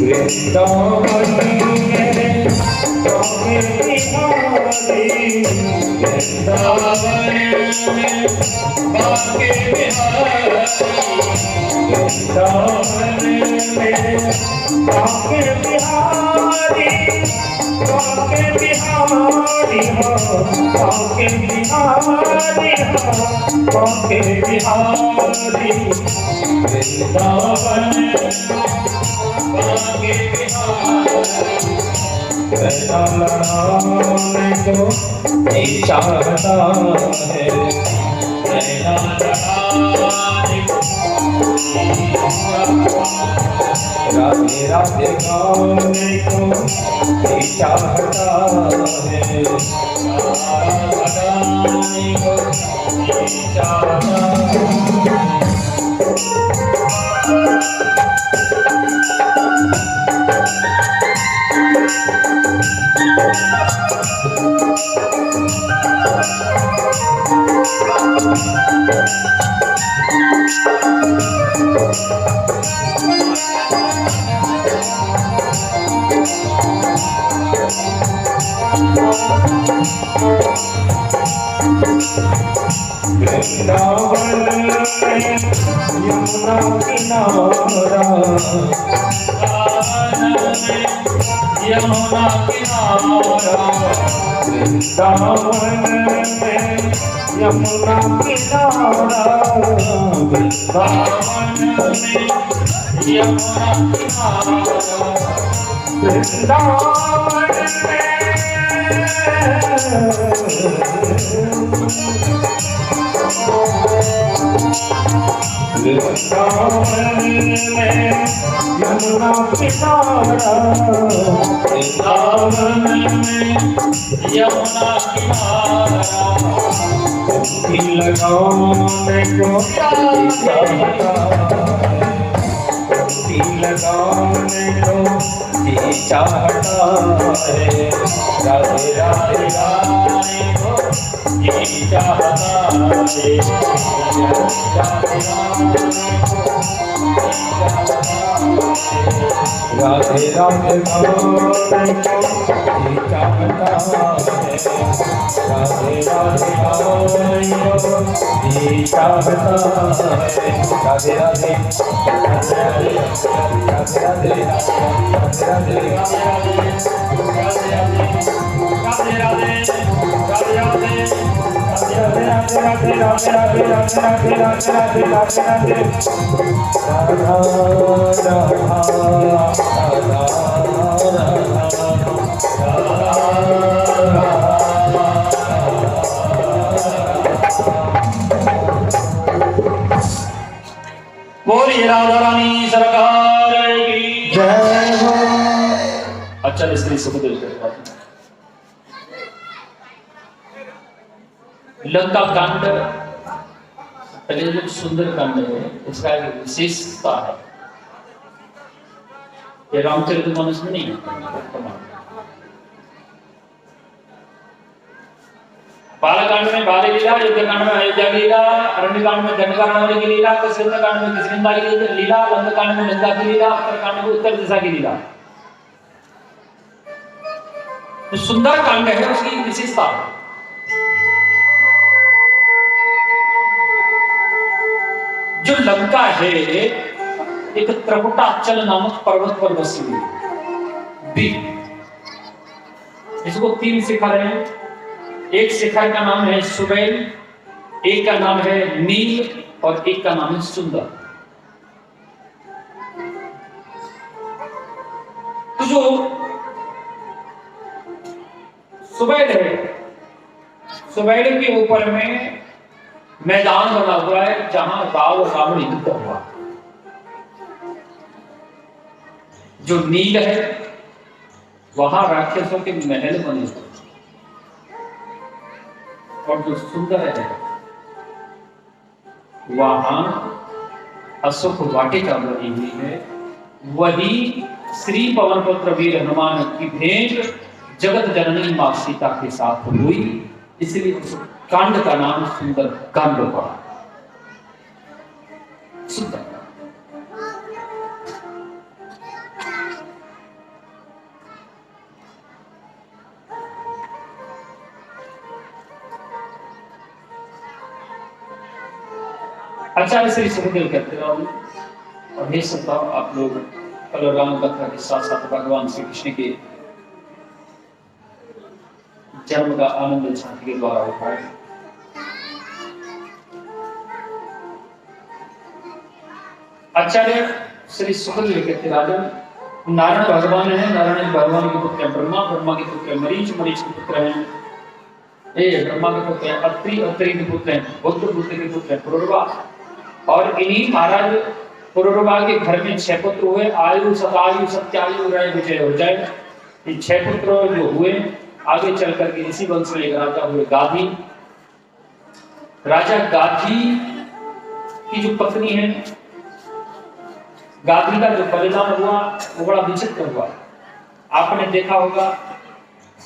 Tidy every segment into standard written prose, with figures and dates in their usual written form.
वृंदावन में बाके बिहारी, वृंदावन में बाके बिहारी, वृंदावन में बाके बिहारी, बाके बिहारी हो, बाके बिहारी हो, बाके बिहारी, वृंदावन बाके बिहारी। कैसा लड़ाने को चाहता है, कैसा लड़ाने को, राधे राधे गाने को चाहता है, लगाने को चाहता है। वृंदावन में यमुना किनारा, यमुना किनारा, वृंदावन में यमुना किनारा, वृंदावन में यमुना किनारा, वृंदावन में वृंदावन में यमुना किनारा, वृंदावन में यमुना किनारा, डुबकी लगाने को चाहता है, डुबकी लगाने को चाहता है, राधे राधे गाने को चाहता है, राधे राधे गाने को चाहता है, राधे राधे गाने को चाहता है, राधे राधे बोलिए राधा रानी सरकार की जय हो। अच्छा स्त्री सुखदेव लंका कांड पहले सुंदर कांड है, इसका एक विशेषता है, ये रामचरितमानस में नहीं है। बालकांड में बाल लीला, युद्धकांड में अयोध्या की लीला, अरण्य कांड में दंडकारण्य की लीला, किष्किंधा कांड में किष्किंधा की लीला, लंका कांड में लंका की लीला, उत्तरकांड में उत्तर दिशा की लीला। तो सुंदर कांड है, उसकी विशेषता है। जो लंका है एक त्रिकुटाचल नामक पर्वत पर बसी हुई, इसको 3 शिखर हैं। एक शिखर का नाम है सुबैल, एक का नाम है नील और एक का नाम है सुंदर। तो जो सुबैल है, सुबैल के ऊपर में मैदान बना हुआ है जहां राव और रावण युद्ध हुआ। जो नील है वहां राक्षसों के महल बने हुए, और जो सुंदर है वहां अशोक वाटिका बनी हुई है। वही श्री पवन पुत्र वीर हनुमान की भेंट जगत जननी मां सीता के साथ हुई इसलिए उस कांड का नाम सुंदर कांड पड़ा। सुंदर आचार्य श्री सुखदेव कहते रहो और हे संताओ, आप लोग कल राम कथा के साथ साथ भगवान श्री कृष्ण के जन्म का आनंद झांकी के द्वारा उठाए। आचार्य श्री सुखदेव कहते राजन, नारायण भगवान है, नारायण भगवान के पुत्र ब्रह्मा, ब्रह्मा के पुत्र मरीच, मरीच के पुत्र हैं ब्रह्मा के पुत्र हैं अत्रि, अत्रि के पुत्र हैं बुद्ध, बुद्ध के पुत्र हैं पुरुरवा। और इन्हीं महाराज पुरुरवा के घर में 6 पुत्र हुए, आयु सतायु सत्यायु रय विजय हो जाए। ये 6 पुत्र जो हुए आगे चल करके इसी वंश में एक राजा हुए गाधी। राजा गाधी की जो पत्नी है, गाधी का जो बलिदान हुआ वो बड़ा विचित्र हुआ। आपने देखा होगा,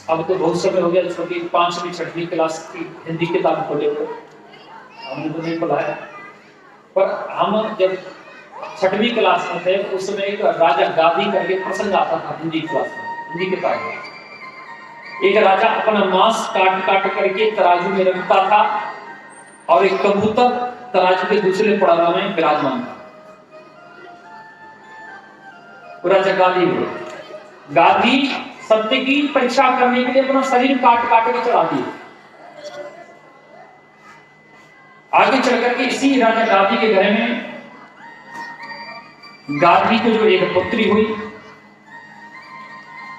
अब तो बहुत समय हो गया, छोटी 5वीं 6वीं क्लास की हिंदी किताब खोले हुए हमने तो नहीं पढ़ाया, पर हम जब 6वीं क्लास में थे उस समय एक राजा गाधी करके प्रसंग आता था हिंदी क्लास में, हिंदी किताब में। एक राजा अपना मांस काट काट करके तराजू में रखता था और एक कबूतर तराजू के दूसरे पड़ाव में विराजमान था। राजा गाधी हुए। गाधी सत्य की परीक्षा करने के लिए अपना शरीर काट काट के चढ़ा दिए। आगे चल करके इसी राजा गाधी के घर में गाधी को जो एक पुत्री हुई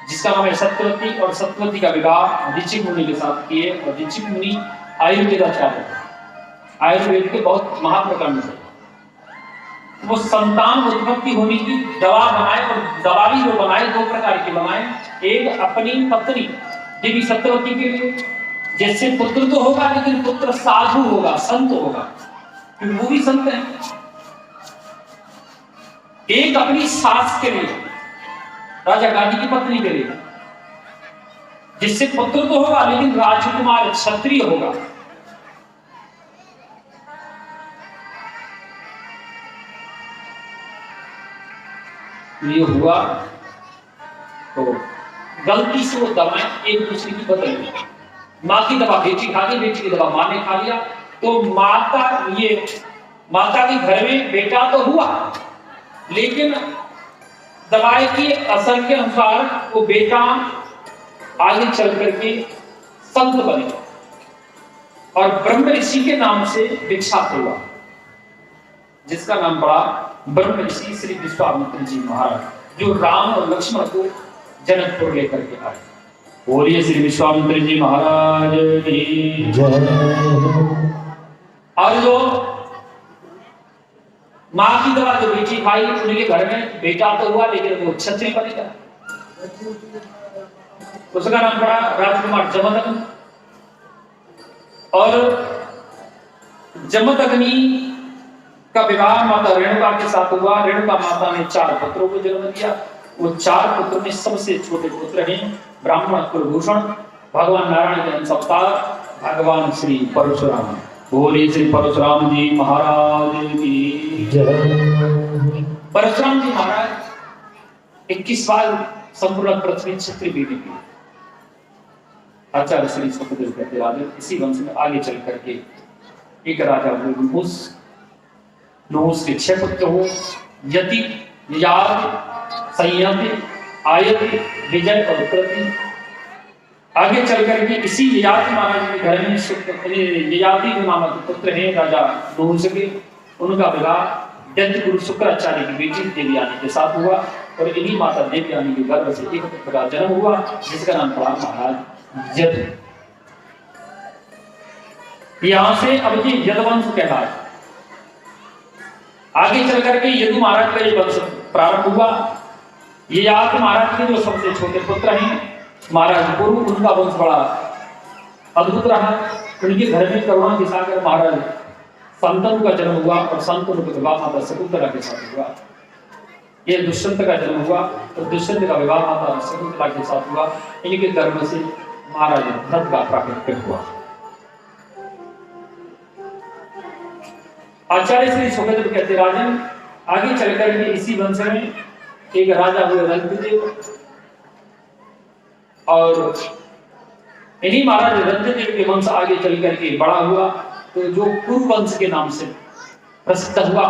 जिसका नाम है सत्यवती, और सत्यवती का विवाह ऋचिक मुनि के साथ किए। और ऋचिक मुनि आयुर्वेदाचार्य, आयुर्वेद के बहुत महाप्रकरण थे। वो संतान उत्पत्ति होने की दवा बनाए, और दवा भी जो बनाए 2 प्रकार की बनाए। एक अपनी पत्नी देवी सत्यवती के लिए, जैसे पुत्र तो होगा लेकिन पुत्र साधु होगा, संत होगा, क्योंकि वो भी संत है। एक अपनी सास के लिए, राजा गाधी की पत्नी के लिए, जिससे पुत्र तो होगा लेकिन राजकुमार क्षत्रिय होगा। ये हुआ तो गलती से वो दवाएं एक दूसरे की बदल गई। माँ की दवा बेटी खा गई, बेटी की दवा माँ ने खा लिया, तो माता के घर में बेटा तो हुआ लेकिन दवाई के असर के अनुसार वो बेटा आगे चल करके संत बने और ब्रह्म ऋषि के नाम से विख्यात हुआ, जिसका नाम पड़ा ब्रह्म ऋषि श्री विश्वामित्र जी महाराज, जो राम और लक्ष्मण को जनकपुर लेकर के आए। बोलिए श्री विश्वामित्र जी महाराज की जय। और जो माँ की दवा जो बेटी खाई, उनके घर में बेटा तो हुआ लेकिन वो क्षत्रिय बनेगा। उसका नाम पड़ा राजकुमार जमदग्नि। और जमदग्नि का विवाह माता रेणुका के साथ हुआ। रेणुका माता ने 4 पुत्रों को जन्म दिया। वो 4 पुत्रों में सबसे छोटे पुत्र हैं ब्राह्मण कुलभूषण, भगवान नारायण के अंश अवतार भगवान श्री परशुराम। बोलिए श्री परशुराम जी महाराज की जय। परशुराम जी महाराज 21 साल संपूर्ण पृथ्वी क्षेत्र बीते की। आचार्य श्री सुखदेव कहते राजा, इसी वंश में आगे चल करके एक राजा हुए नहुस के 6 पुत्र हो, यति, याद, संयति, आयति, विजय और प्रति। आगे चल करके इसी ययाति महाराज के घर में ययाति नामक पुत्र हैं राजा नहुस के। उनका विवाह दैत्य गुरु शुक्राचार्य की बेटी देवयानी के साथ हुआ और इन्हीं माता देवयानी के गर्भ से एक पुत्र का जन्म हुआ जिसका नाम पड़ा महाराज यदु। यहां से अब ये यदुवंश कहलाए। आगे चल करके यदु महाराज का ये वंश प्रारंभ हुआ। ययाति महाराज के जो सबसे छोटे पुत्र हैं महाराज गुरु, उनका वंश बड़ा अद्भुत रहा। उनके घर में करुणा के सागर महाराज संतनु का जन्म हुआ और संतनु का विवाह माता शकुंतला के साथ हुआ। ये दुष्यंत का जन्म हुआ और दुष्यंत का विवाह माता शकुंतला के साथ हुआ। इनके गर्भ से महाराज भरत का प्राकट्य हुआ। आचार्य श्री सुखदेव कहते राजन, आगे चलकर के इसी वंश में एक राजा हुए रंतदेव, और इन्हीं महाराज रंतदेव के वंश आगे चल करके बड़ा हुआ तो जो कुरुवंश के नाम से प्रसिद्ध हुआ।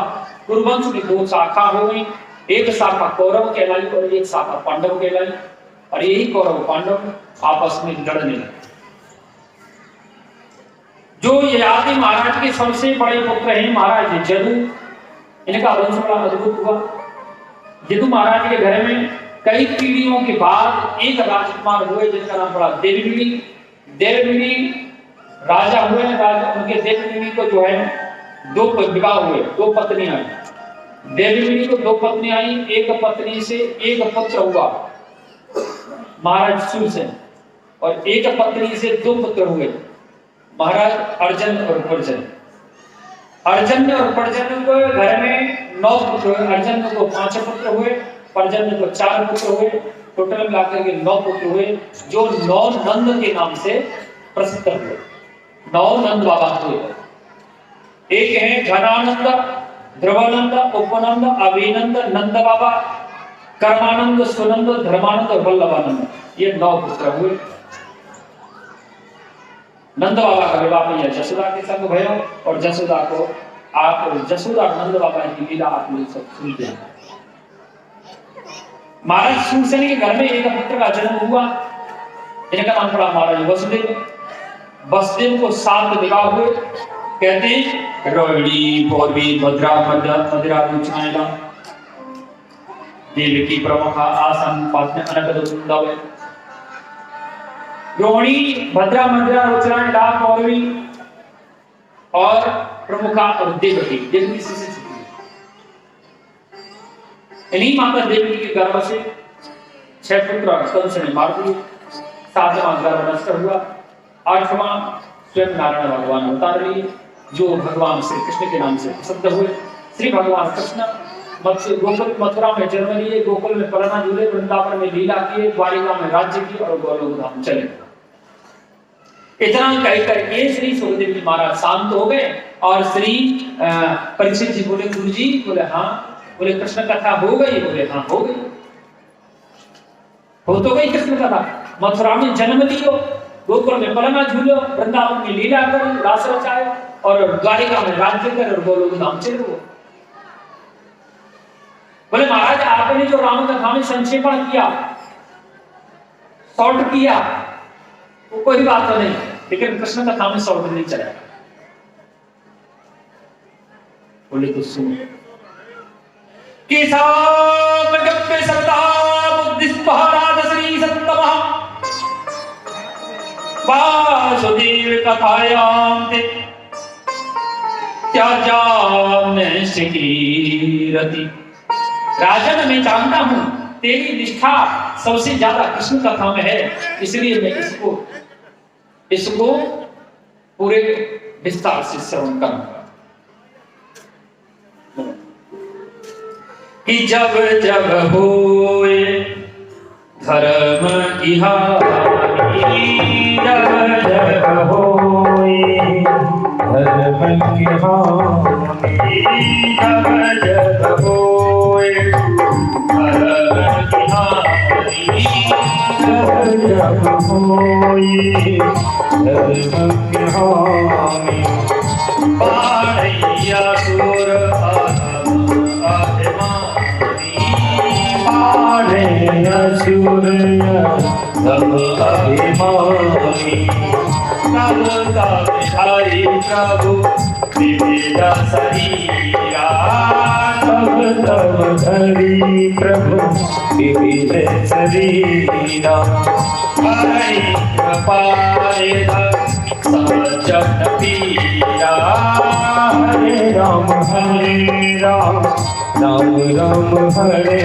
कुरुवंश में दो शाखा हो गई, एक शाखा कौरव कहलाई और एक शाखा पांडव कहलाई, और यही कौरव पांडव आपस में लड़ने लगे। जो ययाति महाराज के सबसे बड़े पुत्र हैं महाराज जदु, इनका वंश बड़ा अद्भुत हुआ। जदु महाराज के घर में कई पीढ़ियों के बाद एक राजकुमार हुए जिनका नाम पड़ा देवगिरी। देवगिरी राजा हुए, राजा उनके देवगिरी को जो है दो विवाह हुए, दो पत्नियां आई। देवगिरी को दो पत्नी आई, एक पत्नी से एक पुत्र हुआ महाराज सुरसेन, और एक पत्नी से दो पुत्र हुए महाराज अर्जुन और पर्जन। अर्जुन और पर्जन को घर में 9 पुत्र हुए। अर्जुन को 5 पुत्र हुए, पर्जन को 4 पुत्र हुए, टोटल मिलाकर के 9 पुत्र हुए, जो 9 नंद के नाम से प्रसिद्ध हुए। 9 नंद बाबा हुए। एक है घनानंद, ध्रुवानंद, उपनंद, अभिनंद, नंद बाबा, कर्मानंद, सुनंद, धर्मानंद और वल्लभानंद, ये 9 पुत्र हुए। नंद बाबा का विवाह मैया जसोदा के संग भयो, और जसोदा को आप जसोदा नंद बाबा की लीला आप लोग सब सुनते हैं। महाराज सुरसेन के घर में एक पुत्र का जन्म हुआ, जिनका नाम पड़ा महाराज वसुदेव। वसुदेव को 7 विवाह हुए। कहते हैं रोहिणी, पौर्वी, भद्रा, मदिरा, रुचायला, देवकी, प्रमुखा, आसन, पात्न, अनकदुंदव। रोहिणी, भद्रा, मदिरा, रुचायला, पौर्वी और प्रमुखा और देवकी। देवकी से इन्हीं माता देवकी के गर्भ से 6 पुत्र कंस ने मार दिए। 7वां गर्भ नष्ट हुआ। 8वां स्वयं नारायण भगवान अवतार लिए, जो भगवान श्री कृष्ण के नाम से प्रसिद्ध हुए। श्री भगवान कृष्ण गोकुल मथुरा में जन्म लिए, गोकुल में पलना झूले, वृंदावन में लीला किए, द्वारिका में राज्य किए और गोलोक धाम चले। इतना कह करके श्री सुखदेव जी महाराज शांत हो गए, और श्री परीक्षित जी बोले गुरु जी, बोले हाँ, बोले कृष्ण कथा हो गई, बोले हाँ हो गई। हो तो गई कृष्ण कथा। मथुरा में जन्म लियो, गोकुल में पलना झूलो, वृंदावन में लीला करो, रास रचाए, और द्वारिका में राज्य कर और गोलोक धाम चलो। बोले महाराज आपने जो राम कथा में संक्षेपण किया, शॉर्ट किया, वो कोई बात तो नहीं, लेकिन कृष्ण कथा में शॉर्ट नहीं चला। बोले तो सुनो कि वासुदेव कथायां ते त्याजाम्य शिकीरति। राजन मैं जानता हूं तेरी निष्ठा सबसे ज्यादा कृष्ण कथा में है, इसलिए मैं इसको पूरे विस्तार से श्रवण करूंगा। कि जब जब होए धर्म की हानि, जब जब होए धर्म की हानि, जब जब होए धर्म की हानि, जब जब होए धर्म की हानि, पाड़ैया सुर तब अभिमानी, तब तब हरि प्रभु विविध शरीरा, तब तब हरि प्रभु विविध शरीरा। हरि कृपाए सजन पीरा, हरे राम राम राम हरे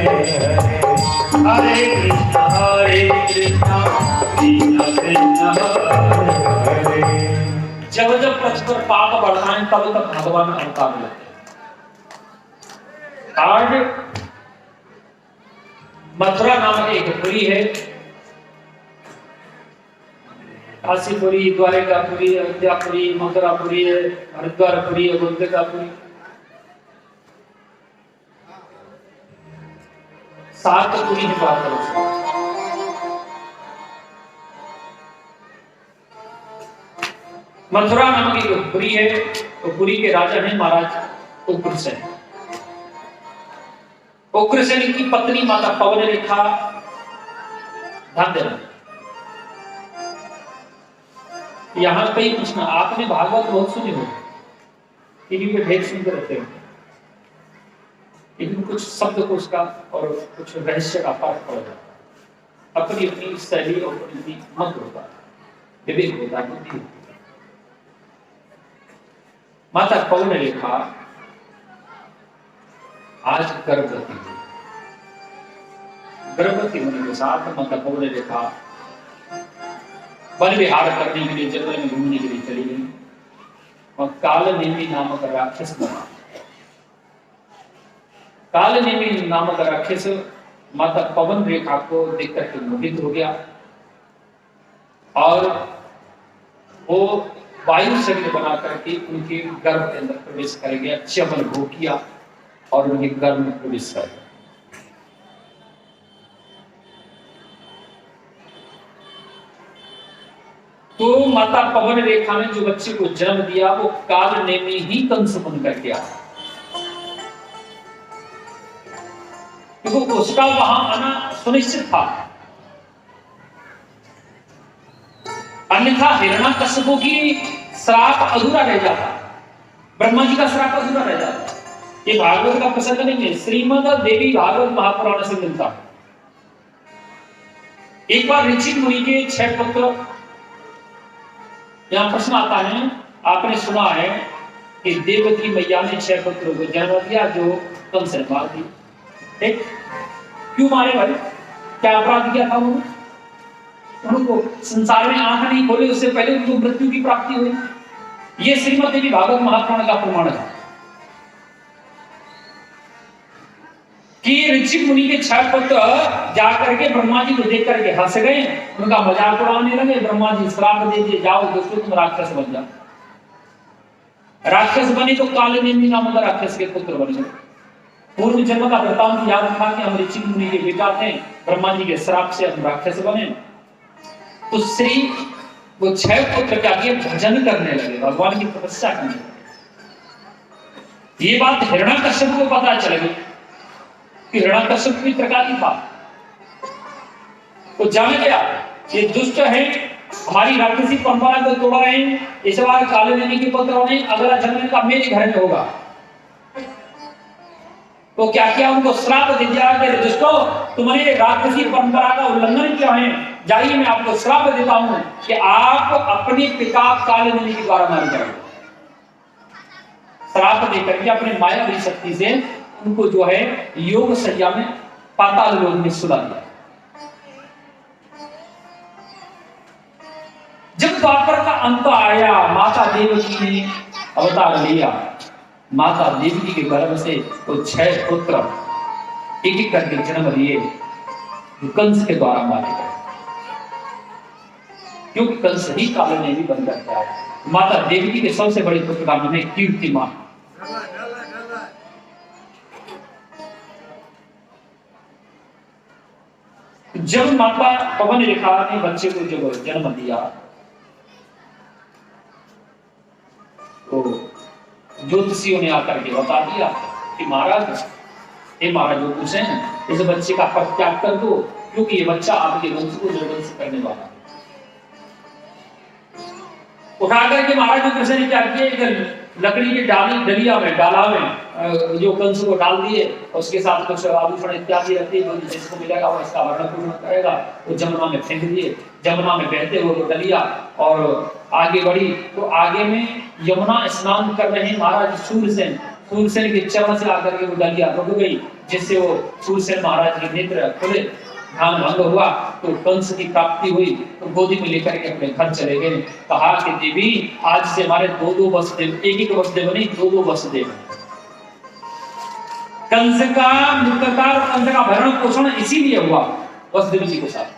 हरे, हरे कृष्ण कृष्ण कृष्ण हरे हरे। जब जब परस्पर पाप बढ़ता है तब तक भगवान अवतार लेते हैं। आज मथुरा नामक एक पुरी है, काशीपुरी, द्वारिकापुरी, अयोध्यापुरी, मथुरापुरी, हरिद्वारपुरी, गोपिकापुरी, सात पुरी है बात करो। मथुरा नाम की पुरी है, तो पुरी के राजा हैं महाराज उग्रसेन। उग्रसेन की पत्नी माता पवन रेखा धन्य। यहां कई प्रश्न, आपने भागवत बहुत सुने हो, टीवी पे ढेर सुनते रहते हो, लेकिन कुछ शब्द को उसका और कुछ रहस्य का फर्क पड़ जाता है। अपनी अपनी शैली और अपनी मत होता है, विवेक होता है, बुद्धि होती है। माता पवन रेखा आज गर्भवती हुई। गर्भवती होने के साथ माता पवन रेखा वन विहार करने के लिए, जंगल में घूमने के लिए चली गई और कालनेमी नामक राक्षस बना। कालनेमी नामक राक्षस माता पवन रेखा को देख करके मोहित हो गया और वो वायु शरीर बना करके उनके गर्भ के अंदर प्रवेश कर गया, च्यवन भोग किया और उनके गर्भ में प्रवेश कर गया। तो माता पवन रेखा ने जो बच्चे को जन्म दिया वो कालनेमी ही कंस बन करके आया, क्योंकि उसका वहां आना सुनिश्चित था। अन्यथा हिरण्यकश्यप की श्राप अधूरा रह जाता, ब्रह्मा जी का श्राप अधूरा रह जाता। ये भागवत का प्रसंग नहीं है, श्रीमद देवी भागवत महापुराण से मिलता है। एक बार ऋषि मुनि के 6 पुत्र, यहां प्रश्न आता है, आपने सुना है कि देवकी मैया ने 6 पुत्रों को जन्म दिया जो कंस ने मार दी। ठीक, क्यों मारे भाई? क्या अपराध किया था उन्होंने? उनको संसार में आंख नहीं खोले उससे पहले उनको मृत्यु की प्राप्ति हुई। ये श्रीमद देवी भागवत महापुराण का प्रमाण है कि ऋषि मुनि के 6 पुत्र जाकर के ब्रह्मा जी को देख करके हंस गए, उनका मजाक उड़ाने लगे। ब्रह्मा जी श्राप दे दिए, जाओ दोस्तों तुम राक्षस बन जाओ। राक्षस बने तो कालनेमी नामक राक्षस के पुत्र बन गए। पूर्व जन्म का वृतांत याद था कि हम ऋषि मुनि के बेटा थे, ब्रह्मा जी के श्राप से हम राक्षस बने। तो श्री वो 6 पुत्र क्या किए, भजन करने लगे, भगवान की तपस्या करने लगे। ये बात हिरण्यकश्यप को पता चल गई कि हिरण्यकश्यप भी त्रिकाली था। तो जान गया ये दुष्ट है, हमारी राक्षसी परंपरा को तोड़ रहे हैं, इस बार कालनेमी के पुत्र ने अगला जन्म का मेरे घर में होगा। तो क्या किया, उनको श्राप दे दिया कि दुष्टों तुमने राक्षसी परंपरा का उल्लंघन किया है, जाइए मैं आपको श्राप देता हूं कि आप अपने पिता कालनेमी के द्वारा मारे जाएंगे। श्राप देकर के अपने मायावी शक्ति से उनको जो है योग सज्जा में पाताल लोक में सुला दिया। जब द्वापर का अंत आया, माता देवकी ने अवतार लिया। माता देवकी के गर्भ से वो 6 पुत्र एक एक करके जन्म लिए, कंस के द्वारा मारे गए, क्योंकि कंस ही कालनेमी बन करके आया। माता देवकी के सबसे बड़े पुत्र का नाम है कीर्तिमान। जब माता पवन रेखा ने बच्चे को जब जन्म दिया तो ज्योतिषियों ने आकर के बता दिया कि महाराज, हे महाराज उग्रसेन, इस बच्चे का परित्याग कर दो, क्योंकि ये बच्चा आपके वंश को निर्वंश करने वाला है। उठा करके महाराज उग्रसेन ने क्या किया, इधर लकड़ी की डलिया में डाला में जो कंस को डाल दिए, उसके साथ कुछ आभूषण इत्यादि रखते, जिसको मिलेगा वो इसका भरण पोषण करेगा। वो जमुना में फेंक दिए, जमुना में बहते हुए वो डलिया और आगे बढ़ी। तो आगे में यमुना स्नान कर रहे महाराज सूरसेन, सूरसेन के चरण से आकर के वो डलिया रुक गई, जिससे वो सूरसेन महाराज के नेत्र खुले, ध्यान भंग हुआ। तो कंस की प्राप्ति हुई, तो गोदी में लेकर के अपने घर चले गए। कहा कि देवी आज से हमारे 2-2 वसुदेव, एक वसुदेव नहीं 2-2 वसुदेव। कंस का मृतकार, कंस का भरण पोषण इसीलिए हुआ वसुदेव जी के साथ।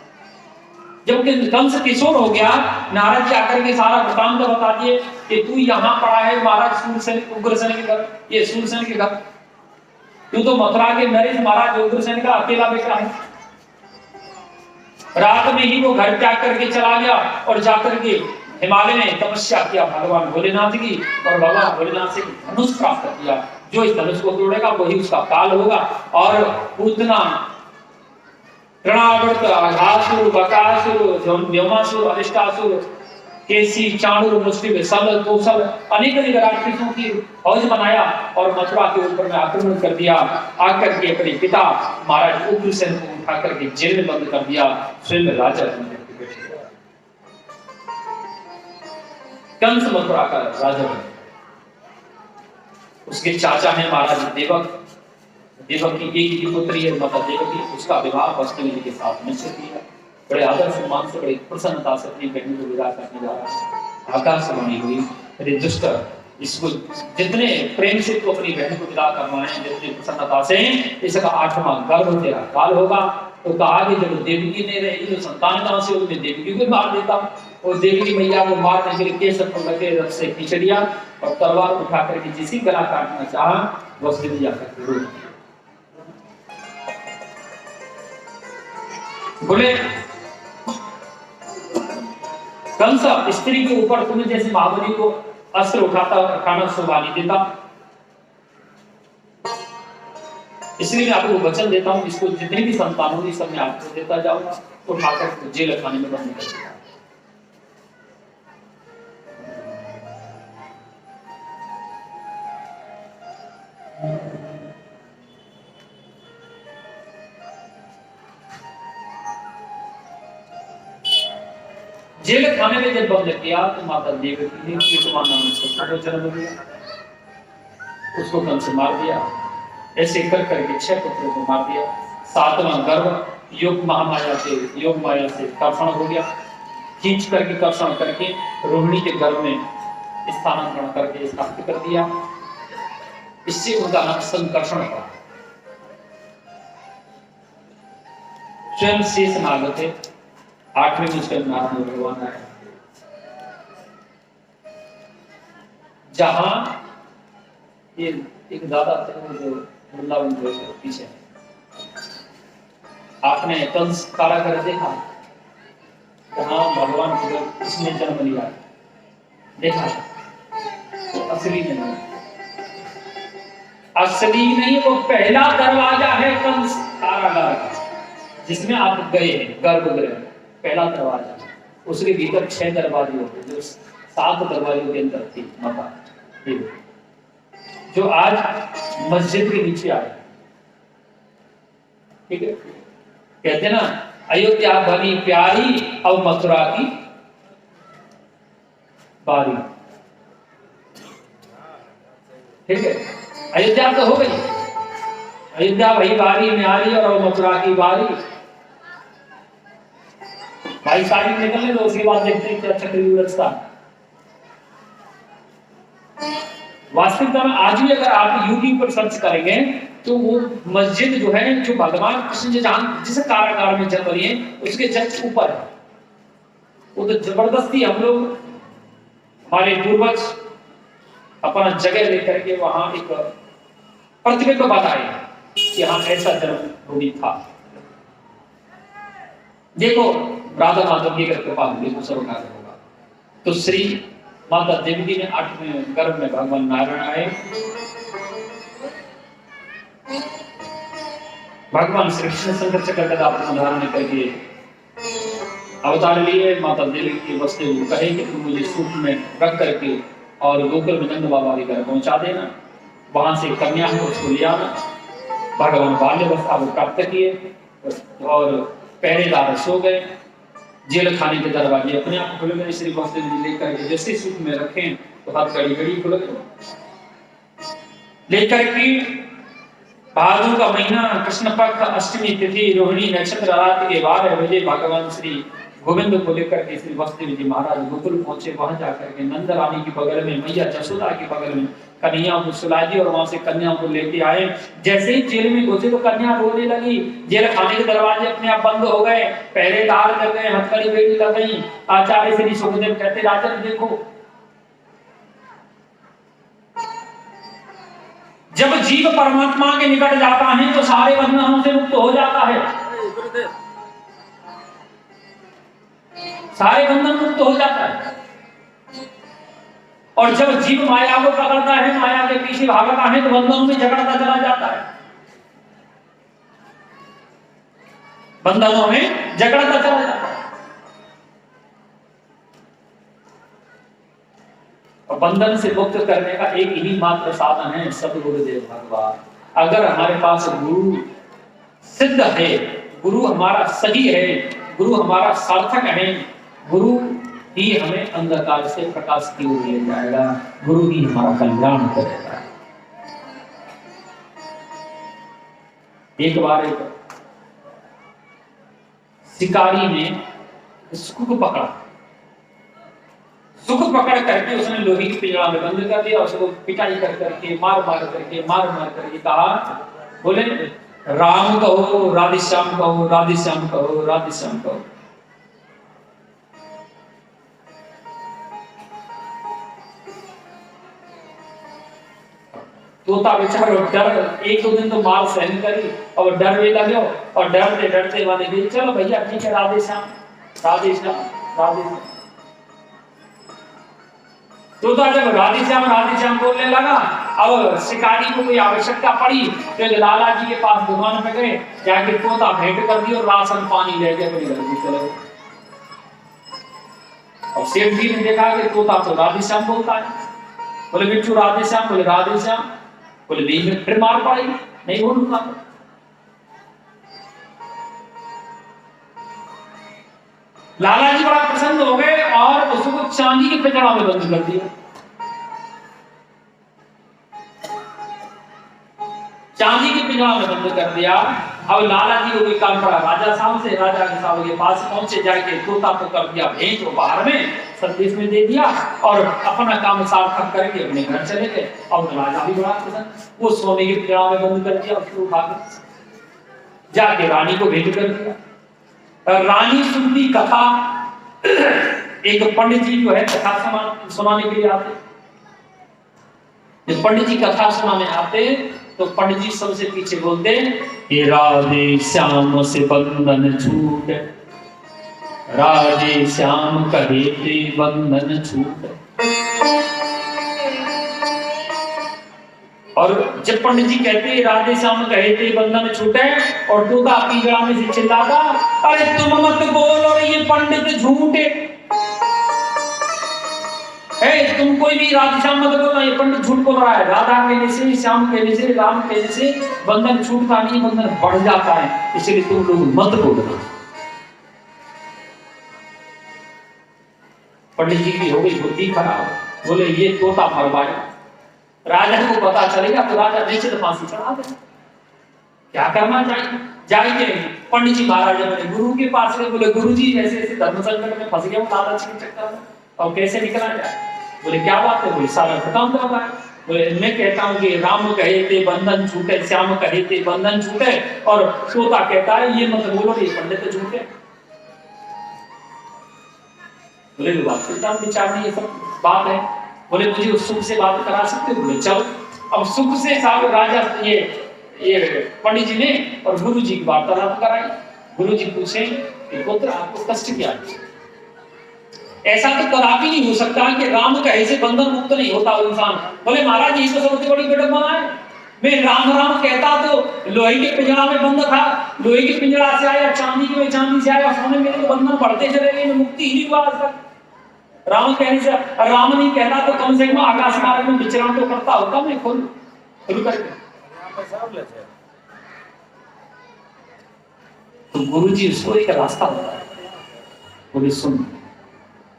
जब कंस किशोर हो गया, नारद जी आकर के सारा वृतांत बता दिए कि तू यहाँ पड़ा है महाराज सूरसेन उग्रसेन के घर, ये सूरसेन के घर। तू तो मथुरा के नरेश महाराज उग्रसेन का अकेला बेटा है। रात में ही वो घर त्याग करके चला गया और जाकर के हिमालय में तपस्या किया भगवान भोलेनाथ की, और भगवान भोलेनाथ से धनुष प्राप्त किया। जो इस धनुष को तोड़ेगा वही उसका काल होगा। और पूतना, तृणावर्त, आघासुर, बकासुर, व्योमासुर, अरिष्टासुर, केसी, चाणूर, मुष्टिक, सल, तोसल अनेक राक्षसों की फौज बनाया और मथुरा के ऊपर में आक्रमण कर दिया। आकर के अपने पिता महाराज उग्रसेन को उठा करके जेल में बंद कर दिया। स्वयं राजा कंस मथुरा का राजा बने। उसके चाचा है महाराज देवक। देवक की एक ही पुत्री है माता देवकी। उसका विवाह वसुदेव जी के साथ निश्चित किया। बड़े आदर सम्मान से, बड़ी प्रसन्नता से अपनी बहन को विदा करने जा रहा है। आकाशवाणी हुई, अरे दुष्ट, इसको जितने प्रेम से तो अपनी बहन को विदा करवाए, जितनी प्रसन्नता से, इसका 8वां गर्भ तेरा काल होगा। तो कहा कि जब देवकी ने रही तो संतान कहां से, उसने देवकी को मार देता। और देवकी मैया को मारने के लिए केसर को लगे रथ से खींच लिया और तलवार उठा करके जिसी गला काटना चाहा वसुदेव जी आकर रोक दिया। बोले कंस, स्त्री के ऊपर तुम्हें जैसे महाबली को अस्त्र उठाना शोभा नहीं देता, इसलिए मैं आपको वचन देता हूं, इसको जितनी भी संतान होगी सब मैं आपको देता जाऊंगा। तो उठाकर जेल खाने में बंद कर दिया। जेल खाने में जब बंद किया तो माता देवकी ने केतुमान नाम से जन्म दिया। उसको कंस मार दिया। ऐसे कर करके 6 पुत्रों को मार दिया। 7वां गर्भ योग माया से कर्षण हो गया। खींच करके कर्षण करके रोहिणी के गर्भ में स्थानांतरण करके स्थापित कर दिया। इससे उनका नाम संकर्षण पड़ा। स्वयं शेष नाग थे। 8वें में उसका नारायण भगवान आए। जहां ये एक दादा थे जो वृंदावन जो पीछे, आपने कंस कारागर देखा, जहां भगवान कृष्ण ने जन्म लिया देखा, तो असली नहीं, असली नहीं, वो पहला दरवाजा है कंस कारागार का, जिसमें आप गए गर्भगृह, पहला दरवाजा। उसके भीतर 6 दरवाजे होते, जो 7 दरवाजों के अंदर थी माता, जो आज मस्जिद के नीचे आए। ठीक है, कहते ना अयोध्या बनी प्यारी, अब मथुरा की बारी। ठीक है, अयोध्या तो हो गई, अयोध्या वही बारी में आ रही और मथुरा की बारी। भाई तारीख निकलने दो, उसके बाद देखते हैं क्या चक्रव्यूह था। वास्तविकता में आज भी अगर आप यूट्यूब पर सर्च करेंगे तो वो मस्जिद जो है, जो भगवान कृष्ण जी जिस कारागार में जन्म लिए उसके जस्ट ऊपर है। वो तो जबरदस्ती हम लोग, हमारे पूर्वज अपना जगह लेकर के वहां एक प्रतिबिंब बताए कि हाँ ऐसा जन्म भूमि था। देखो राधा माधव की अगर कृपा होगी तो सर्व कार्य होगा। तो श्री माता देवकी ने 8वें गर्भ में भगवान नारायण आए। भगवान श्री कृष्ण शंकर चक्र का धारण करके अवतार लिए। माता देवकी वसुदेव को कहे कि तुम मुझे सूप में रख करके और गोकुल में नंद बाबा के घर पहुंचा देना, वहां से कन्या है उसको ले आना। भगवान बाल्यवस्था को प्राप्त किए और पहरेदार सो गए। जेल खाने के दरवाजे अपने आप खुल गए। श्री वसुदेव जी लेकर के जैसे सूप में रखें तो हाथ घड़ी घड़ी खुल गए। लेकर के भादों का महीना, कृष्ण पक्ष, अष्टमी तिथि, रोहिणी नक्षत्र, रात के 12 बजे भगवान श्री गोविंद को लेकर के श्री वसुदेव जी महाराज गोकुल पहुंचे। वहां जाकर के नंद रानी के बगल में, मैया जसोदा के बगल में कन्या को सुला दी और वहां से कन्या को लेके आए। जैसे ही जेल में घुसे तो कन्या रोने लगी। जेल खाने के दरवाजे अपने आप बंद हो गए, पहरेदार लग गए, हथकड़ी बेड़ी लग गई। आचार्य श्री सुखदेव कहते राजन देखो जब जीव परमात्मा के निकट जाता है तो सारे बंधनों से मुक्त हो जाता है, सारे बंधन मुक्त हो जाता है। और जब जीव माया को पकड़ता है, माया के पीछे भागता है, तो बंधनों में जकड़ता चला जाता है, बंधनों में जकड़ता चला जाता है। और बंधन से मुक्त करने का एक ही मात्र साधन है सद्गुरुदेव भगवान। अगर हमारे पास गुरु सिद्ध है, गुरु हमारा सही है, गुरु हमारा सार्थक है, गुरु ही हमें अंधकार से प्रकाश की ओर ले जाएगा, गुरु ही हमारा कल्याण करेगा। एक बार एक शिकारी ने सुख पकड़ा, सुख पकड़ करके उसने लोहे की पिंजरा में बंद कर दिया, उसको पिटाई कर करके मार मार करके कहा, बोले राम कहो, राधेश्याम कहो, राधेश्याम कहो, राधेश्याम कहो। तोता बेचारा डर, एक दो दिन तो मार सहन करी और डर भी लगे, और डरते डरते माने भी चलो भैया ठीक है, राधेश्याम राधेश्याम राधेश्याम। तोता जब राधेश्याम राधेश्याम बोलने लगा, अब शिकारी को कोई आवश्यकता पड़ी तो लाला जी के पास दुकान पे गए, जाके तोता भेंट कर दिया और राशन पानी ले गए, अपने घर में चले गए। और सेठ जी ने देखा कि तोता तो राधेश्याम बोलता है, बोले बिच्छू राधेश्याम, बोले राधेश्याम, बोले नहीं, फिर मार पड़ी, नहीं बोलूंगा। लाला जी बड़ा प्रसन्न हो गए और उसको चांदी के पिंजरा में बंद कर दिया, चांदी के पिंजरा में बंद कर दिया। अब लाला जी को भी काम पड़ा राजा साहब से, राजा के साहब के पास पहुंचे, जाके तोता को कर दिया भेंट, वो बाहर में संदेश में दे दिया और अपना काम सार्थक करके अपने घर चले गए। और राजा भी बड़ा प्रसन्न, वो सोने के पिंजरा में बंद कर दिया, उसको उठा के जाके रानी को भेंट कर दिया। रानी सुनती कथा, एक पंडित जी जो है कथा सुनाने के लिए आते, जब पंडित जी कथा सुनाने आते तो पंडित जी सबसे पीछे बोलते, हे राधे श्याम से बंधन छूट, राधे श्याम कहे ते बंधन छूट। और जब पंडित जी कहते राधे श्याम कहे ते बंधन छूटे, और तोता पिंजरा में से चिल्लाता, अरे तुम मत बोल और ये पंडित झूठे, तुम कोई भी राधे श्याम मत बोलना, ये पंडित झूठ बोल रहा है। राधा कहने से, श्याम कहने से, राम कहने से बंधन छूटता नहीं, बंधन बढ़ जाता है, इसलिए तुम लोग मत बोलना। पंडित जी की हो गई बुद्धि खराब, बोले ये तोता फरमाया, राजा को पता चलेगा तो राजा निश्चित फांसी चढ़ा दे, क्या करना चाहिए। जाएंगे पंडित जी महाराज अपने गुरु के पास गए, बोले गुरु जी ऐसे ऐसे धर्म संकट में फंस गया, लालच के चक्कर में, और कैसे निकला जाए। बोले क्या बात है, बोले सारा खत्म हो रहा है। बोले मैं कहता हूँ कि राम कहे थे बंधन छूटे, श्याम कहे थे बंधन छूटे, और तोता कहता है ये मत बोलो ये पंडित झूठे। बोले वास्तविकता विचार नहीं, ये सब बात है। बोले मुझे सुख से बात करा सकते हो, बोले चलो। अब सुख से साहब राजा ये पंडित जी ने और गुरु जी की वार्तालाप कराई। गुरु जी पूछे पुत्र आपको कष्ट क्या है। ऐसा तो कदापि नहीं हो सकता कि राम कहे से बंधन मुक्त नहीं होता इंसान। बोले महाराज ये तो सबसे बड़ी विडंबना है, मैं राम राम कहता तो लोहे के पिंजरा में बंद था, लोहे के पिंजरा से आया चांदी के में चांदी से आया, सोने मेरे तो बंधन बढ़ते चले गए, मुक्ति ही नहीं हुआ आज तक। राम कहने से राम नहीं कहता तो कम से कम आकाश मार्ग में विचरण तो करता होता मैं खुद करके। तो गुरु जी उसको एक रास्ता बताया, बोले सुन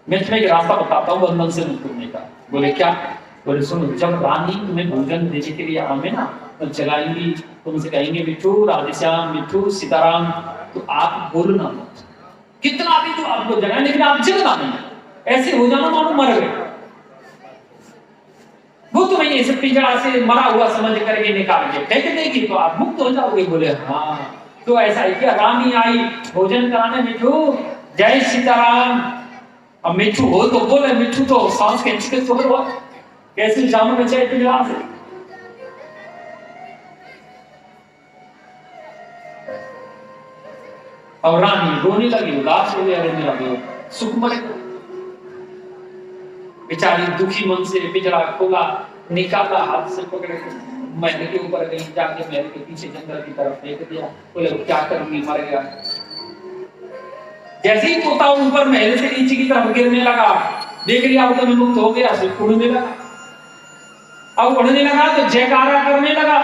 मैं तुम्हें एक रास्ता बताता हूँ बंधन से मुक्त होने का। बोले क्या। बोले सुनो, जब रानी तुम्हें भोजन देने के लिए आवे ना तो चलाएंगी, तुमसे कहेंगे मिठू राधेश्याम मिठू सीताराम, तो आप बोलना मत, कितना भी तो आपको जगह, लेकिन आप जगना नहीं, ऐसे हो जाना मानो मर गए। वो तुम्हें ऐसे पिंजरा से मरा हुआ समझ करके निकाल के फेंक देगी तो आप मुक्त हो जाओगे। बोले हाँ, तो ऐसा ही क्या, रानी आई भोजन कराने, मिठू जय सीताराम। अब मिठू हो तो बोले, मिठू तो सांस खींच के सो रहा, कैसे जामो बचाए पिंजरा से। और रानी रोने लगी, उदास हो गया, रोने लगी, सुकुमारी बेचारी दुखी मन से पिंजरा खोला, निकाला, हाथ से पकड़ के महल के ऊपर गई, जाके महल के पीछे जंगल की तरफ फेंक दिया। बोले क्या करूंगी, मर गया। जैसे ही तोता ऊपर महल से नीचे की तरफ गिरने लगा, देख लिया तो मैं मुक्त हो गया, सिर्फ उड़ने लगा। अब उड़ने लगा तो जयकारा करने लगा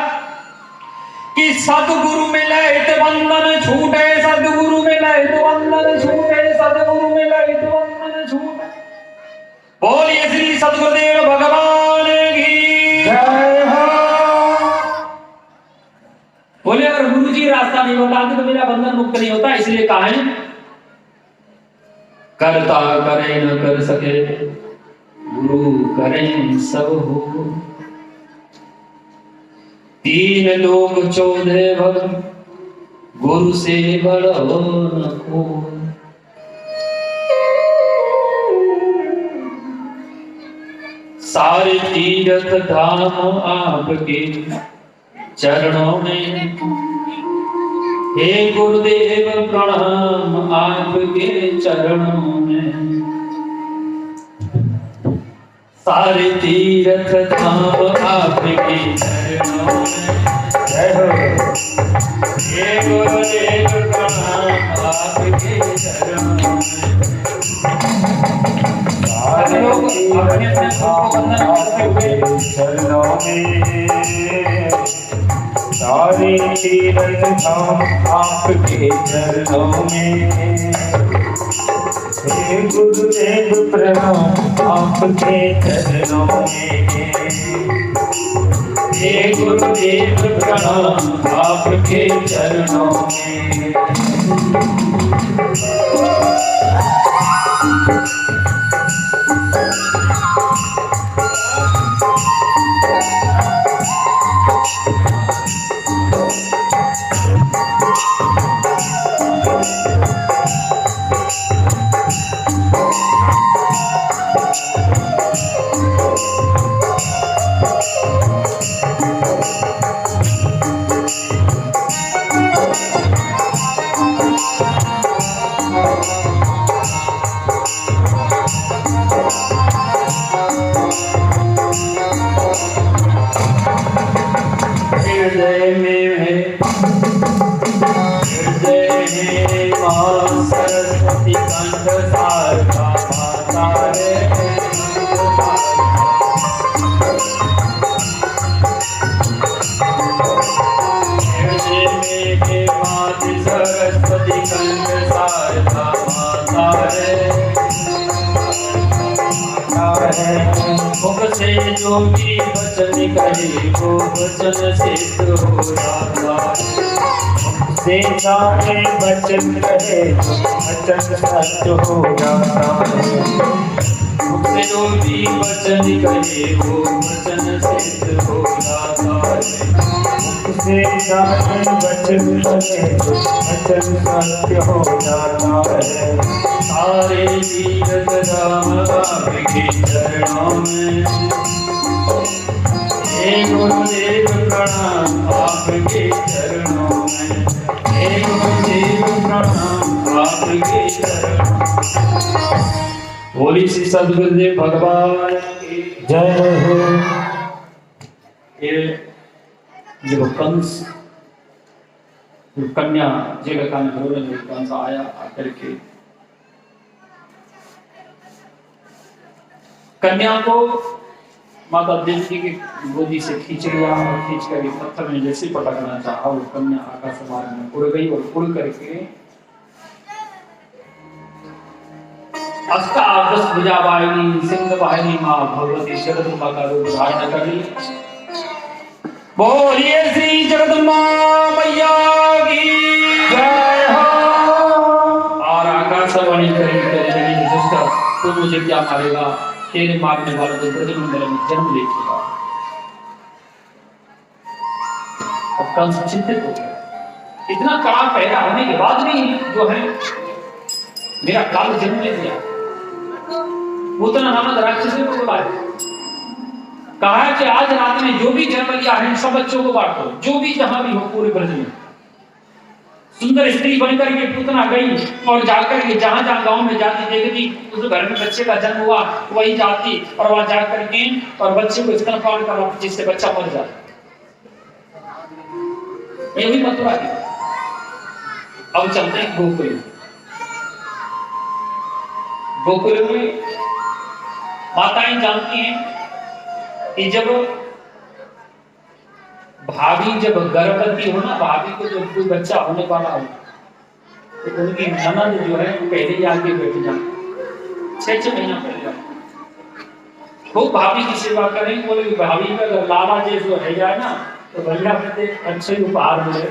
कि सतगुरु मिले तो बंधन छूटे, सतगुरु मिले तो बंधन छूटे, सतगुरु मिले तो बंधन छूटे। बोलिए श्री सतगुरुदेव भगवान की जय हो। बोले अगर गुरु जी रास्ता नहीं बताते तो मेरा बंधन मुक्त नहीं होता, इसलिए कहा है करता करे न कर सके, गुरु करें सब हो। तीन लोग चौदह भग, गुरु से बड़ा न को। सारे तीर्थ धाम आपके चरणों में, हे गुरुदेव प्रणाम आपके चरणों में। सारे तीर्थ धाम आपके चरणों में, जय हो। हे गुरुदेव प्रणाम आपके चरणों में। सारे लोग अपने अपने वंदन करते हुए चरणों में, सारे तीर्थ धाम आपके चरणों में, हे गुरुदेव प्रणाम आपके चरणों में, हे गुरुदेव प्रणाम आपके चरणों में। सरस्वती कंठ सारका माता रे, हृदय में के माता सरस्वती कंठ सारका माता रे, मुख से जो भी वचन कहे वो वचन सिद्ध हो जाता, से सारे वचन कहे वचन सत्य हो जाता है। मुख से जो भी वचन कहे वो वचन सिद्ध हो जाता है। मुख से सारे वचन कहे वचन सत्य हो जाता है। सारे तीर्थ धाम आपके चरणों में, हे गुरुदेव प्रणाम आपके चरणों में, हे गुरुदेव प्रणाम आपके चरणों। बोली श्री सद्गुरुदेव भगवान की जय हो। ये जो कंस कन्या जगह का कंस आया आकर के कन्या को माता देवी जी की गोदी से खींच लिया और खींच कर पत्थर में जैसे पटकना चाहा, वो कन्या आकाश मार्ग में उड़ गई और उड़ करके अष्टादश भुजा वाहिनी सिंह वाहिनी मां भगवती जगदम्बा का रूप धारण कर ली। बोलिए श्री जगदम्बा मैया की जय हो। और आकाशवाणी करें दुष्टा तो मुझे क्या मारेगा, तेरे मारने वाला तो ब्रजमंडल में जन्म ले चुका। अब कंस चिंतित हो गया, इतना कड़ा पहरा होने के बाद भी जो है मेरा काल जन्म ले लिया। उतना नामक राक्षस को बुलाया, कहा कि आज रात में जो भी जन्म लिया है सब बच्चों को बांट दो, जो भी जहां भी हो पूरे ब्रज में। सुंदर स्त्री बनकर के पूतना गई और जाकर के जहां जहां गांव में जाती देखती उस घर में बच्चे का जन्म हुआ वही जाती और वहां जाकर के और बच्चे को स्तनपान कराती जिससे बच्चा मर जाता। ये हुई मथुरा की। अब चलते हैं गोकुल। गोकुल में माताएं जानती हैं कि जब भाभी जब गर्भवती हो ना, भाभी को जब कोई बच्चा होने वाला हो तो उनकी ननद जो है पहले ही आके बैठ जाए 6 महीना पहले खूब भाभी की सेवा करें। बोले भाभी का लाला जैसे है जाए ना तो भैया कहते अच्छे उपहार मिले।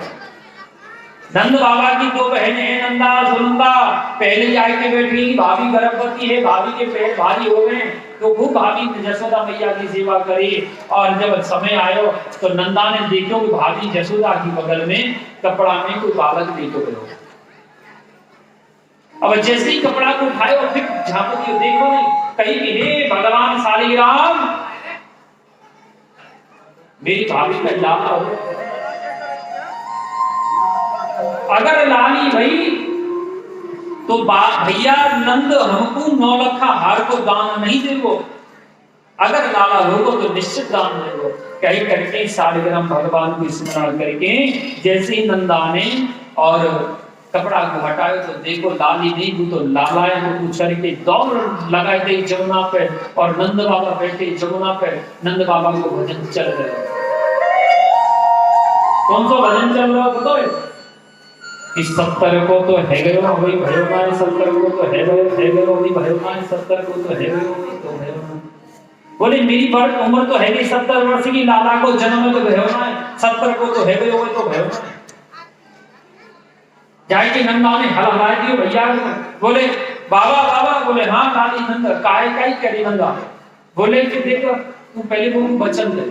नंद बाबा की 2 बहनें हैं नंदा सुनंदा, पहले ही आके बैठी, भाभी गर्भवती है, भाभी के पैर भारी हो गए तो खूब भाभी जसोदा मैया की सेवा करी। और जब समय आयो तो नंदा ने देखो कि भाभी जसोदा की बगल में कपड़ा में कोई बालक देखो गयो। अब जैसे ही कपड़ा को उठाए और फिर झांकती हो, देखो नहीं कहीं भी हे भगवान शालिग्राम मेरी भाभी का लाला हो, अगर लाली भई तो भैया नंद हमको 9 लखा हार को दान नहीं देगो, अगर लाला होगो तो निश्चित दान देगो। कहीं करके शालिग्राम भगवान को स्मरण करके जैसे ही नंदा ने और कपड़ा को हटाया तो देखो लाली नहीं वो तो लालाए को उछल के दौड़ लगाए थे जमुना पे और नंद बाबा बैठे जमुना पे। नंद बाबा को भजन चल रहे। कौन सा भजन चल रहा बताओ? इस 70 को तो है गयो वही भयो ना, 70 को तो है गयो वही भयो ना, 70 को तो है गयो वही तो भयो ना। बोले मेरी बड़ उम्र तो है गई 70 वर्ष की, लाला को जन्म तो भयो ना, 70 को तो है गयो वही तो भयो ना। जाए कि नंदा ने हला दियो भैया। बोले बाबा बाबा, बोले हाँ लाली नंद काय काय करी नंदा। बोले कि देखो तू पहले वो वचन दे।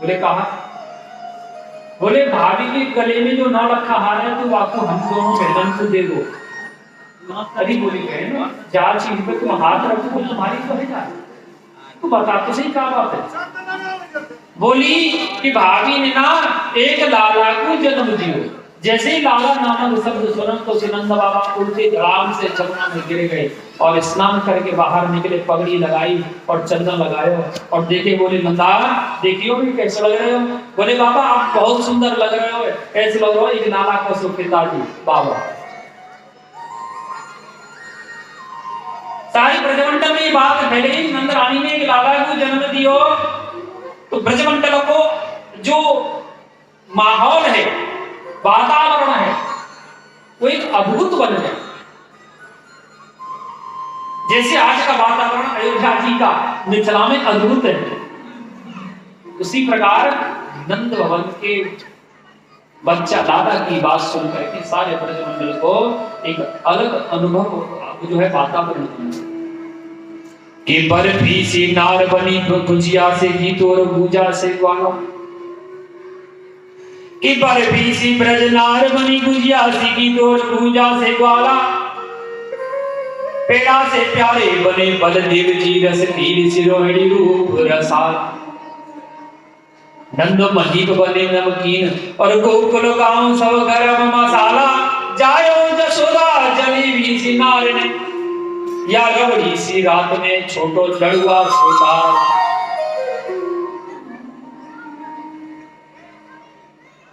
बोले कहा? बोले भाभी के गले में जो 9 लखा हार है तो आपको हम दोनों बहन को दे दो। अभी बोली गए ना चार चीज पे तुम हाथ रखो तुम्हारी तो है जाए, तू बता तो सही क्या बात है। बोली कि भाभी ने ना एक लाला को जन्म दियो। जैसे ही लाला नामक शब्द सुना तो नंद बाबा उल्टे धड़ाम से जमुना में गिर गए और स्नान करके बाहर निकले, पगड़ी लगाई और चंदन लगायो और देखे। बोले नंदा देखियो भी कैसे लग रहे हो? बोले बाबा आप बहुत सुंदर लग रहे हो, ऐसे लग रहा हो एक लाला का सो पिताजी बाबा। सारी ब्रजमंडल में ये बात फैली नंद रानी ने एक लाला को जन्म दियो तो ब्रजमंडल को जो माहौल है वातावरण है वो एक अद्भुत बन गया। जैसे आज का वातावरण अयोध्या जी का मिथिला में अद्भुत है, उसी प्रकार नंद भवन के बच्चा लाला की बात सुन करके सारे ब्रजमंडल को एक अलग अनुभव जो है वातावरण कि बर्फी से नार बनी गुजिया से गीत और पूजा से ग्वाला, कि बर्फी सी ब्रज नार बनी गुजिया सी गीत और पूजा से ग्वाला, पेड़ा से प्यारे बने बलदेव जी रस पीर सिरोहिणी रूप रसाल, नंद महीप बने नमकीन और गोकुल गाँव सब गरम मसाला, जायो जसोदा जली भी सी नार ने या रवड़ी सी रात में छोटो लड़ुआ सोता।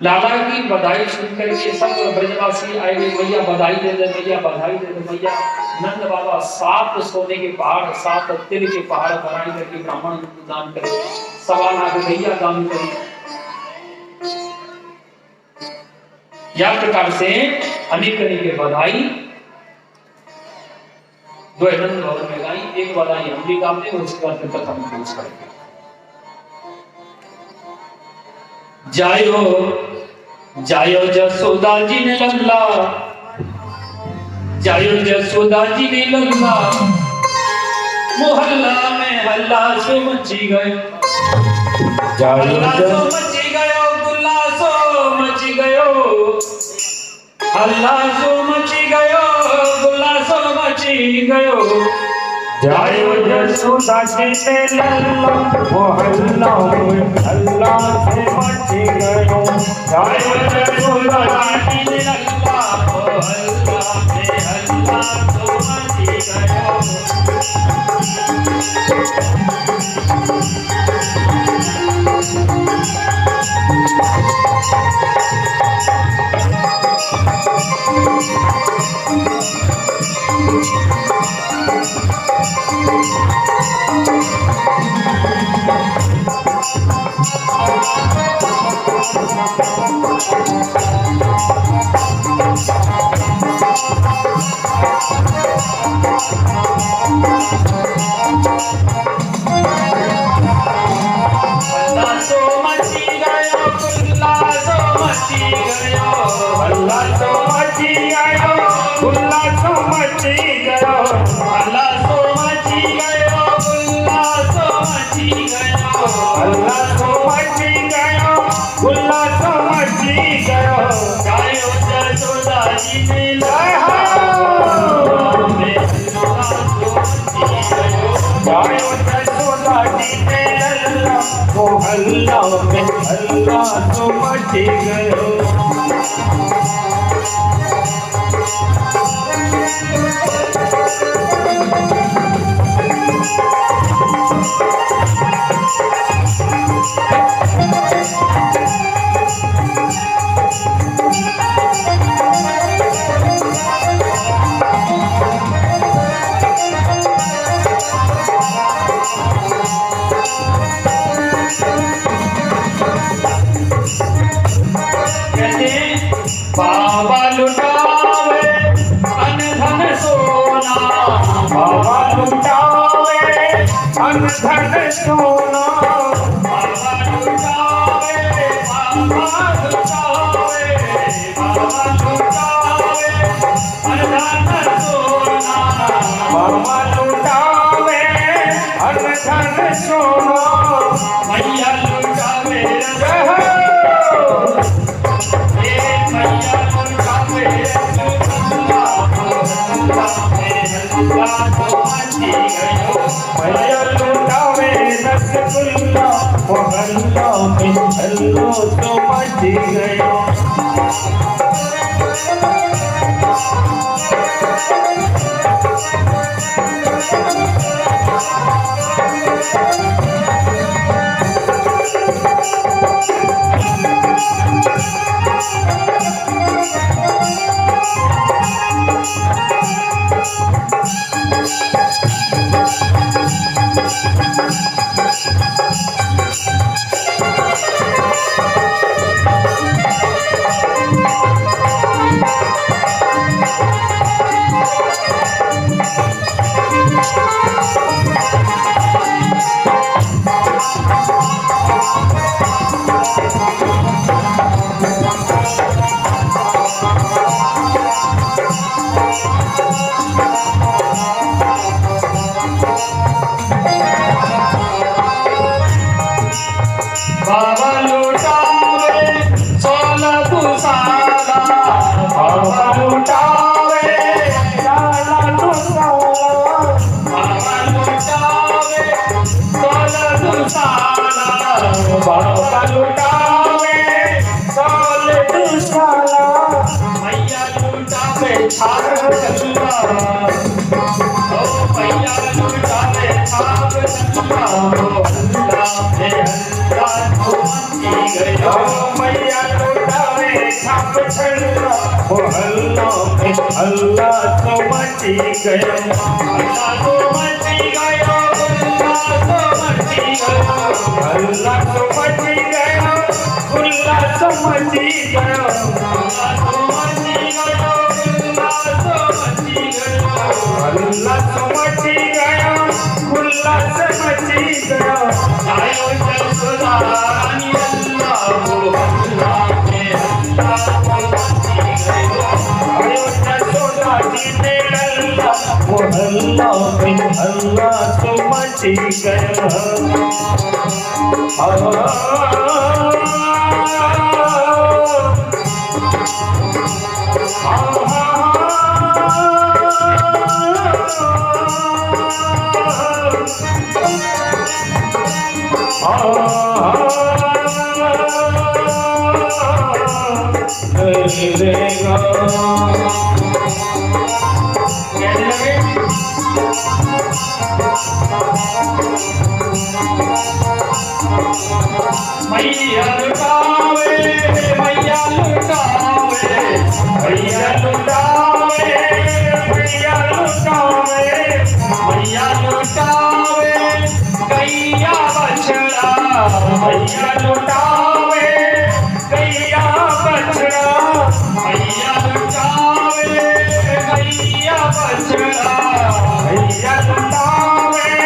लाला की बधाई सुनकर के सब ब्रजवासी आए हुए मैया बधाई दे दे मैया बधाई दे दे मैया। नंद बाबा 7 सोने के पहाड़ 7 तिल के पहाड़ बनाई करके ब्राह्मण को दान करे, 1.25 लाख भैया दान करे। या प्रकार से अनेक अनेक बधाई जो नंद भवन में गाई। एक बधाई हम भी गाते हैं उसके बाद कथा में पेश करेंगे। जायो जायो जसोदा जी ने लल्ला, जायो जसोदा जी ने लल्ला, मोहल्ला में हल्ला सो मची गयो, हल्ला सो मची गयो, गुल्ला सो मची गयो, हल्ला सो मची गयो, गुल्ला सो मची गयो, जायो जसोदा जी ने लल्ला वो हल्ला हल्ला से मच गयो। जायो जसोदा जी ने लल्ला वो हल्ला से हल्ला तो मच गयो। हल्ला में हल्ला तो मच गयो। बाबा लुटावे अन धन सोना, बाबा लुटावे अन धन सोना, बाबा लुटावे, बाबा लुटावे, बाबा लुटावे अन धन सोना, बाबा लुटावे अन धन सोना। मैया लुटावे मैया लुटावे रसगुल्ला वो हल्ला में हल्लो तो मच गयो। बाबा लुटावे 16 दुसाला, बाबा लुटावे लाला दुसाला, बाबा लुटावे 16 दुसाला, बाबा लुटावे 16 दुसाला। मैया लुटावे छाप चंदा, ओ मैया लुटावे छाप चंदा, अल्लाह है अल्लाह तो मची गयो। मैया लुटावे छाप छल्ला वो हल्ला में हल्ला तो मची गयो। अल्लाह तो मची गयो, अल्लाह तो मची गयो, हल्ला तो मची गयो, खुल्ला तो मची गयो। अल्लाह तो मची गयो, अल्लाह तो मची गयो। हल्ला तो मची गयो, खुल्ला तो मची गयो। जायो जसोदा रानी अल्लाह वो अल्लाह के अल्लाह तो मची गयो। आयो जसोदा जी ने लल्ला वो हल्ला में हल्ला तो मची गयो। मैया लुटावे मैया लुटावे मैया लुटावे मैया लुटावे मैया लुटावे गैया बछड़ा मैया लुटावे गैया बछड़ा मैया लुटावे गैया बछड़ा मैया लुटावे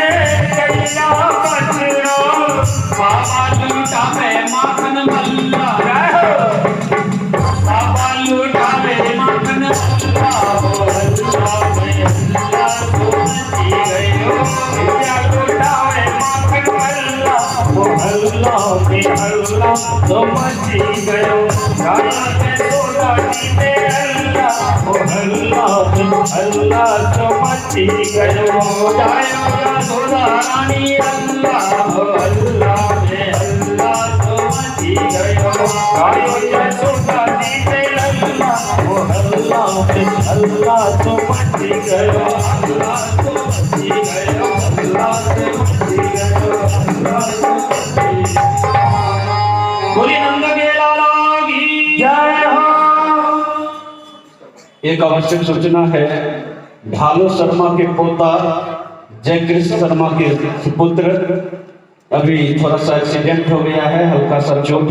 गैया बछड़ा बाबा लुटावे माखन मल्ला बाबा लुटावे माखन मल्ला अल्लाह में अल्लाह को मची गयो भैया लुटावे माखन मल्ला अल्लाह में अल्लाह तो मची गयो गाया के सोना जीते अल्लाह अल्लाह में अल्लाह तो मची गयो गाया के सोना रानी अल्लाह अल्लाह में अल्लाह तो मची गयो गाया के सोना जीते अल्लाह अल्लाह में अल्लाह तो मची गयो अल्लाह तो मची गयो अल्लाह तो मची गयो अल्लाह तो मची बोली नंद के लाला की जय हो। एक आवश्यक सूचना है, भालू शर्मा के पोता जय कृष्ण शर्मा के सुपुत्र अभी थोड़ा सा एक्सीडेंट हो गया है, हल्का सा चोट है।